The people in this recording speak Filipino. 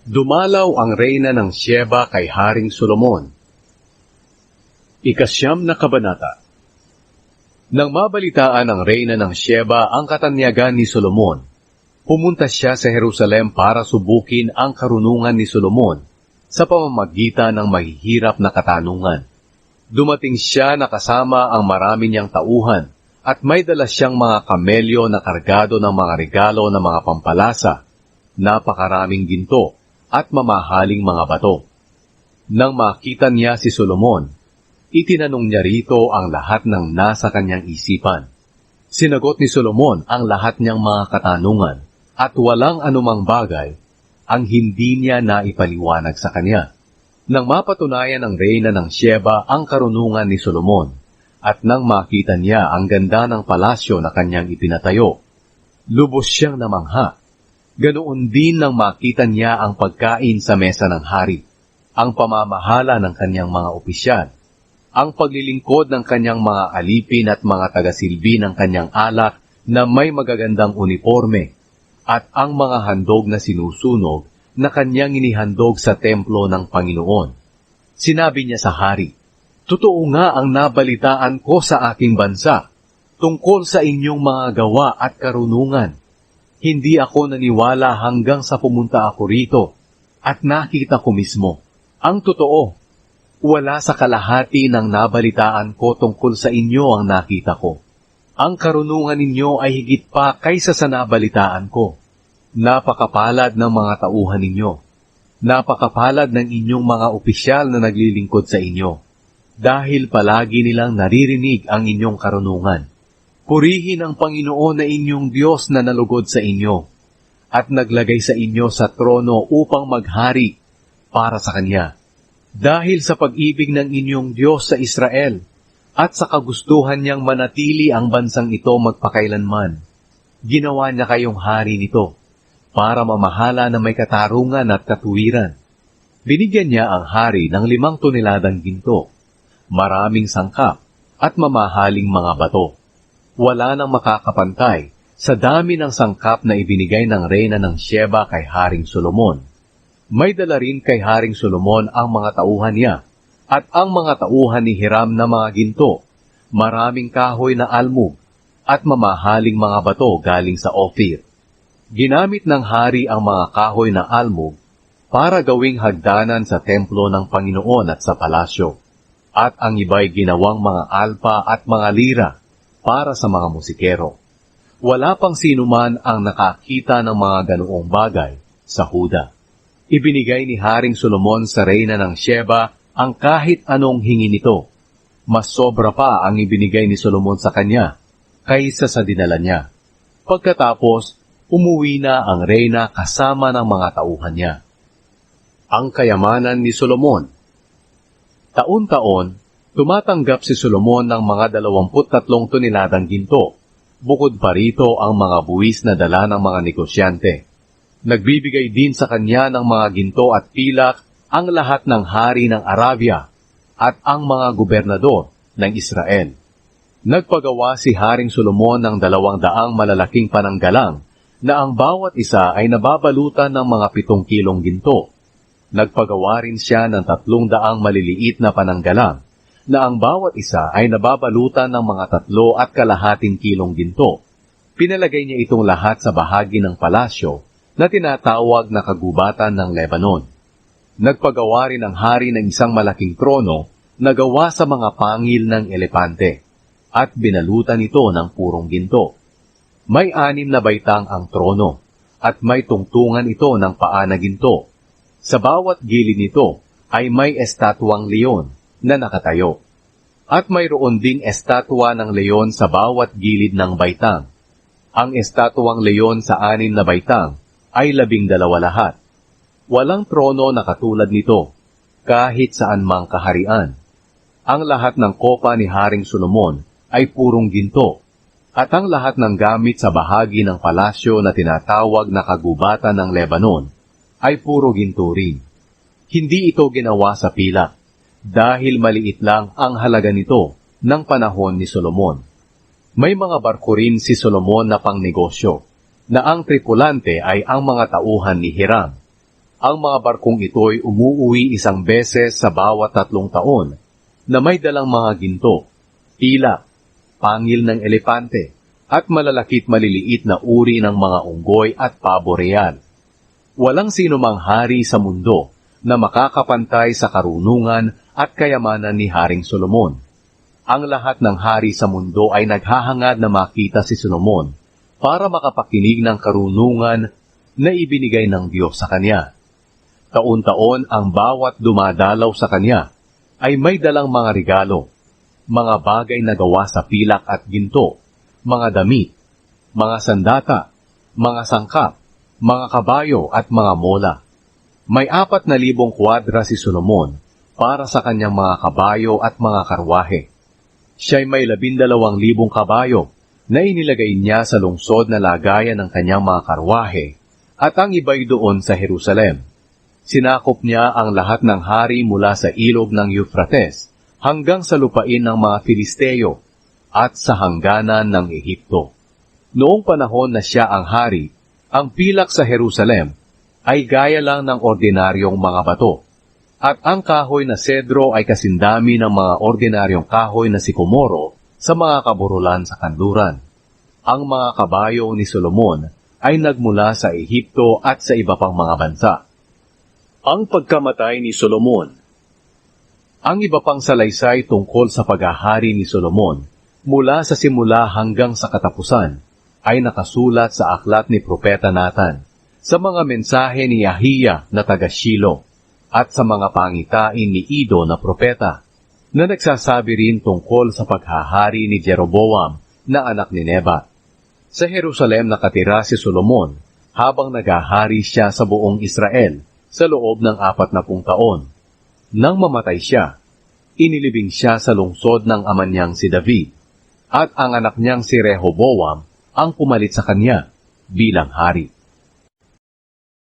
Dumalaw ang reyna ng Sheba kay Haring Solomon. Ikasyam na kabanata. Nang mabalitaan ng reyna ng Sheba ang katanyagan ni Solomon, pumunta siya sa Jerusalem para subukin ang karunungan ni Solomon sa pamamagitan ng mahihirap na katanungan. Dumating siya na kasama ang marami niyang tauhan at may dala siyang mga kamelyo na kargado ng mga regalo ng mga pampalasa, napakaraming ginto, at mamahaling mga bato. Nang makita niya si Solomon, itinanong niya rito ang lahat ng nasa kanyang isipan. Sinagot ni Solomon ang lahat niyang mga katanungan, at walang anumang bagay ang hindi niya naipaliwanag sa kanya. Nang mapatunayan ng reyna ng Sheba ang karunungan ni Solomon, at nang makita niya ang ganda ng palasyo na kanyang ipinatayo, lubos siyang namangha. Ganoon din nang makita niya ang pagkain sa mesa ng hari, ang pamamahala ng kanyang mga opisyal, ang paglilingkod ng kanyang mga alipin at mga tagasilbi ng kanyang alak na may magagandang uniforme, at ang mga handog na sinusunog na kanyang inihandog sa templo ng Panginoon. Sinabi niya sa hari, "Totoo nga ang nabalitaan ko sa aking bansa, tungkol sa inyong mga gawa at karunungan. Hindi ako naniwala hanggang sa pumunta ako rito at nakita ko mismo. Ang totoo, wala sa kalahati ng nabalitaan ko tungkol sa inyo ang nakita ko. Ang karunungan ninyo ay higit pa kaysa sa nabalitaan ko. Napakapalad ng mga tauhan ninyo. Napakapalad ng inyong mga opisyal na naglilingkod sa inyo, dahil palagi nilang naririnig ang inyong karunungan. Purihin ang Panginoon na inyong Diyos na nalugod sa inyo, at naglagay sa inyo sa trono upang maghari para sa Kanya. Dahil sa pag-ibig ng inyong Diyos sa Israel, at sa kagustuhan niyang manatili ang bansang ito magpakailanman, ginawa niya kayong hari nito, para mamahala na may katarungan at katuwiran. Binigyan niya ang hari ng 5 toneladang ginto, maraming sangkap, at mamahaling mga bato. Wala nang makakapantay sa dami ng sangkap na ibinigay ng reyna ng Sheba kay Haring Solomon. May dala rin kay Haring Solomon ang mga tauhan niya, at ang mga tauhan ni Hiram na mga ginto, maraming kahoy na almug, at mamahaling mga bato galing sa Ophir. Ginamit ng hari ang mga kahoy na almug para gawing hagdanan sa templo ng Panginoon at sa palasyo, at ang iba'y ginawang mga alpa at mga lira para sa mga musikero. Wala pang sinuman ang nakakita ng mga ganoong bagay sa Huda. Ibinigay ni Haring Solomon sa reyna ng Sheba ang kahit anong hingi nito. Mas sobra pa ang ibinigay ni Solomon sa kanya kaysa sa dinala niya. Pagkatapos, umuwi na ang reyna kasama ng mga tauhan niya. Ang kayamanan ni Solomon. Taon-taon, tumatanggap si Solomon ng mga 23 toneladang ginto. Bukod pa rito ang mga buwis na dala ng mga negosyante. Nagbibigay din sa kanya ng mga ginto at pilak ang lahat ng hari ng Arabia at ang mga gobernador ng Israel. Nagpagawa si Haring Solomon ng 200 malalaking pananggalang na ang bawat isa ay nababalutan ng mga 7 kilong ginto. Nagpagawa rin siya ng 300 maliliit na pananggalang na ang bawat isa ay nababalutan ng mga 3.5 kilong ginto. Pinalagay niya itong lahat sa bahagi ng palasyo na tinatawag na kagubatan ng Lebanon. Nagpagawa rin ang hari ng isang malaking trono na gawa sa mga pangil ng elepante, at binalutan ito ng purong ginto. May 6 na baitang ang trono, at may tungtungan ito ng paa na ginto. Sa bawat gilid nito ay may estatwang leon na nakatayo, at mayroon ding estatwa ng leon sa bawat gilid ng baitang. Ang estatwang leon sa 6 na baitang ay 12 lahat. Walang trono na katulad nito, kahit saan mang kaharian. Ang lahat ng kopa ni Haring Solomon ay purong ginto, at ang lahat ng gamit sa bahagi ng palasyo na tinatawag na kagubatan ng Lebanon ay puro ginto rin. Hindi ito ginawa sa pilak, dahil maliit lang ang halaga nito ng panahon ni Solomon. May mga barko rin si Solomon na pangnegosyo, na ang tripulante ay ang mga tauhan ni Hiram. Ang mga barkong ito'y umuuwi isang beses sa bawat 3 taon na may dalang mga ginto, pilak, pangil ng elepante, at malalakit maliliit na uri ng mga unggoy at pabo real. Walang sinumang hari sa mundo na makakapantay sa karunungan at kayamanan ni Haring Solomon. Ang lahat ng hari sa mundo ay naghahangad na makita si Solomon para makapakinig ng karunungan na ibinigay ng Diyos sa kanya. Taon-taon ang bawat dumadalaw sa kanya ay may dalang mga regalo, mga bagay na gawa sa pilak at ginto, mga damit, mga sandata, mga sangkap, mga kabayo at mga mola. May 4,000 kwadra si Solomon para sa kanyang mga kabayo at mga karwahe. Siya'y may 12,000 kabayo na inilagay niya sa lungsod na lagayan ng kanyang mga karwahe at ang iba'y doon sa Jerusalem. Sinakop niya ang lahat ng hari mula sa ilog ng Euphrates hanggang sa lupain ng mga Filisteo at sa hangganan ng Ehipto. Noong panahon na siya ang hari, ang pilak sa Jerusalem ay gaya lang ng ordinaryong mga bato, at ang kahoy na sedro ay kasindami ng mga ordinaryong kahoy na sikomoro sa mga kaburulan sa kanluran. Ang mga kabayo ni Solomon ay nagmula sa Ehipto at sa iba pang mga bansa. Ang pagkamatay ni Solomon. Ang iba pang salaysay tungkol sa paghahari ni Solomon mula sa simula hanggang sa katapusan ay nakasulat sa aklat ni Propeta Nathan, sa mga mensahe ni Ahiya na taga Shilo, at sa mga pangitain ni Ido na propeta, na nagsasabi rin tungkol sa paghahari ni Jeroboam na anak ni Nebat. Sa Jerusalem nakatira si Solomon habang naghahari siya sa buong Israel sa loob ng 40 taon. Nang mamatay siya, inilibing siya sa lungsod ng ama niyang si David, at ang anak niyang si Rehoboam ang pumalit sa kanya bilang hari.